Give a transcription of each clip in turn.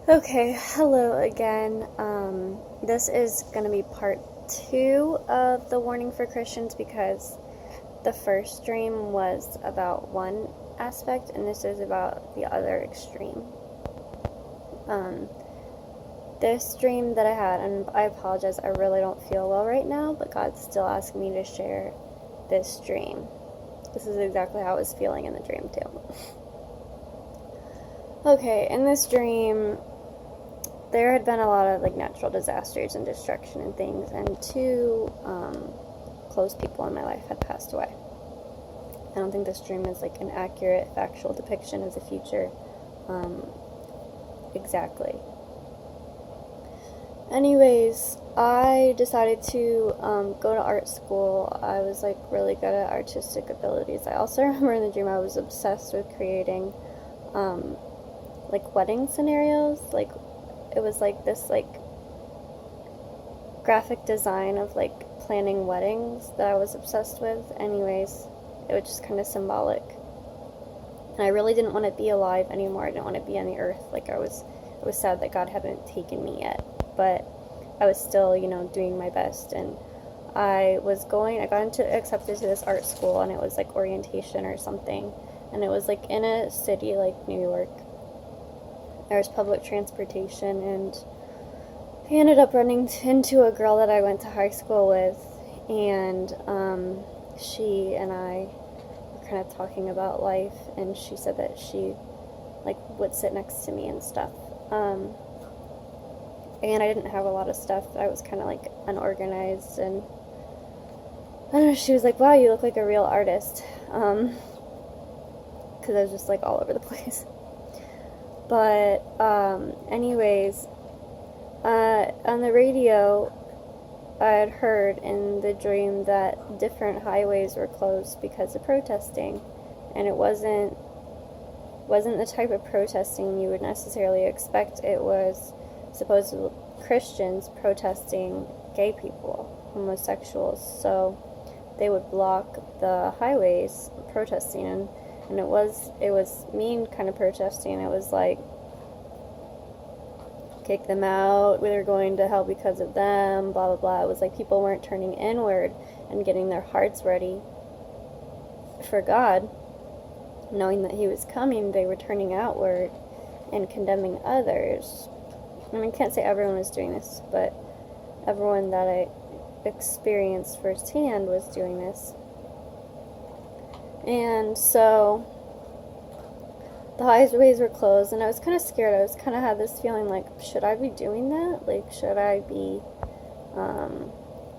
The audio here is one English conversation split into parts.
Okay, hello again. This is going to be part 2 of the warning for Christians because the first dream was about one aspect and this is about the other extreme. Um, this dream that I had, and I apologize, I really don't feel well right now, but God's still asking me to share this dream. This is exactly how I was feeling in the dream, too. Okay, in this dream, there had been a lot of natural disasters and destruction and things, and two close people in my life had passed away. I don't think this dream is an accurate, factual depiction of the future exactly. Anyways, I decided to go to art school. I was really good at artistic abilities. I also remember in the dream I was obsessed with creating wedding scenarios. It was this graphic design of planning weddings that I was obsessed with. Anyways, it was just kind of symbolic. And I really didn't want to be alive anymore. I didn't want to be on the earth. I was sad that God hadn't taken me yet. But I was still, doing my best. And I got accepted to this art school, and it was orientation or something. And it was in a city like New York. There was public transportation, and I ended up running into a girl that I went to high school with, and she and I were kind of talking about life, and she said that she would sit next to me and stuff. And I didn't have a lot of stuff. I was kind of unorganized, and I don't know, she was like, "Wow, you look like a real artist," because I was just all over the place. But anyways, on the radio, I had heard in the dream that different highways were closed because of protesting, and it wasn't the type of protesting you would necessarily expect. It was supposedly Christians protesting gay people, homosexuals, so they would block the highways protesting, and it was mean kind of protesting. It was kick them out, we were going to hell because of them, blah blah blah. It was people weren't turning inward and getting their hearts ready for God, knowing that He was coming. They were turning outward and condemning others. And I can't say everyone was doing this, but everyone that I experienced firsthand was doing this. And so the highways were closed, and I was kind of scared. I was kind of had this feeling should I be doing that? Should I be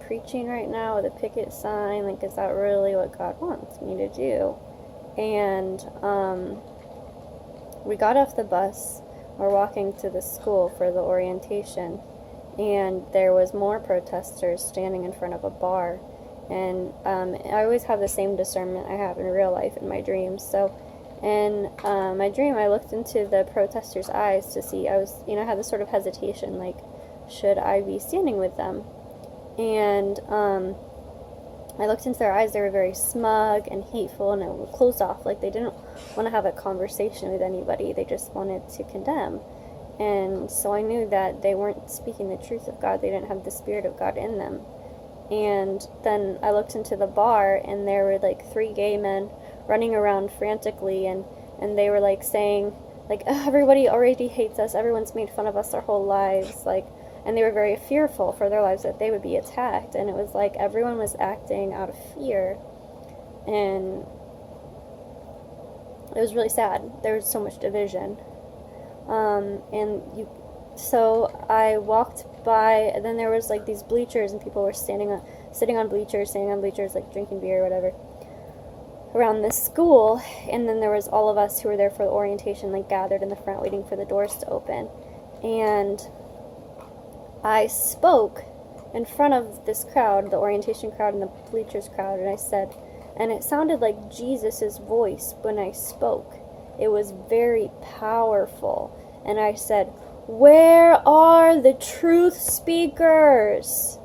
preaching right now with a picket sign? Is that really what God wants me to do? And we got off the bus. We're walking to the school for the orientation, and there was more protesters standing in front of a bar. And I always have the same discernment I have in real life in my dreams. So in my dream, I looked into the protesters' eyes to see. I had this sort of hesitation, should I be standing with them? And I looked into their eyes. They were very smug and hateful, and it was closed off. They didn't want to have a conversation with anybody. They just wanted to condemn. And so I knew that they weren't speaking the truth of God. They didn't have the Spirit of God in them. And then I looked into the bar, and there were 3 gay men running around frantically, and they were saying everybody already hates us, everyone's made fun of us their whole lives, and they were very fearful for their lives that they would be attacked. And it was everyone was acting out of fear, and it was really sad. There was so much division. So I walked by, and then there was these bleachers, and people were sitting on bleachers, drinking beer or whatever, around this school. And then there was all of us who were there for the orientation, gathered in the front waiting for the doors to open. And I spoke in front of this crowd, the orientation crowd and the bleachers crowd, and I said, and it sounded like Jesus' voice when I spoke. It was very powerful. And I said, "Where are the truth speakers?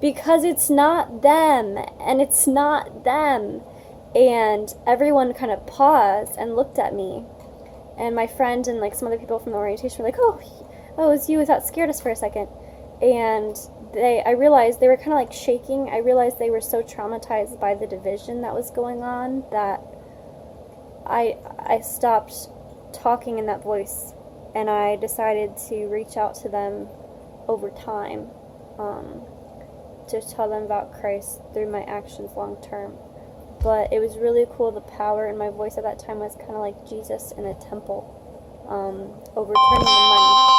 Because it's not them, and it's not them." And everyone kind of paused and looked at me. And my friend and like some other people from the orientation were like, oh, it's you. That scared us for a second. And I realized they were kind of like shaking. I realized they were so traumatized by the division that was going on that I stopped talking in that voice, and I decided to reach out to them over time, to tell them about Christ through my actions long term. But it was really cool. The power in my voice at that time was kind of like Jesus in a temple, overturning the money.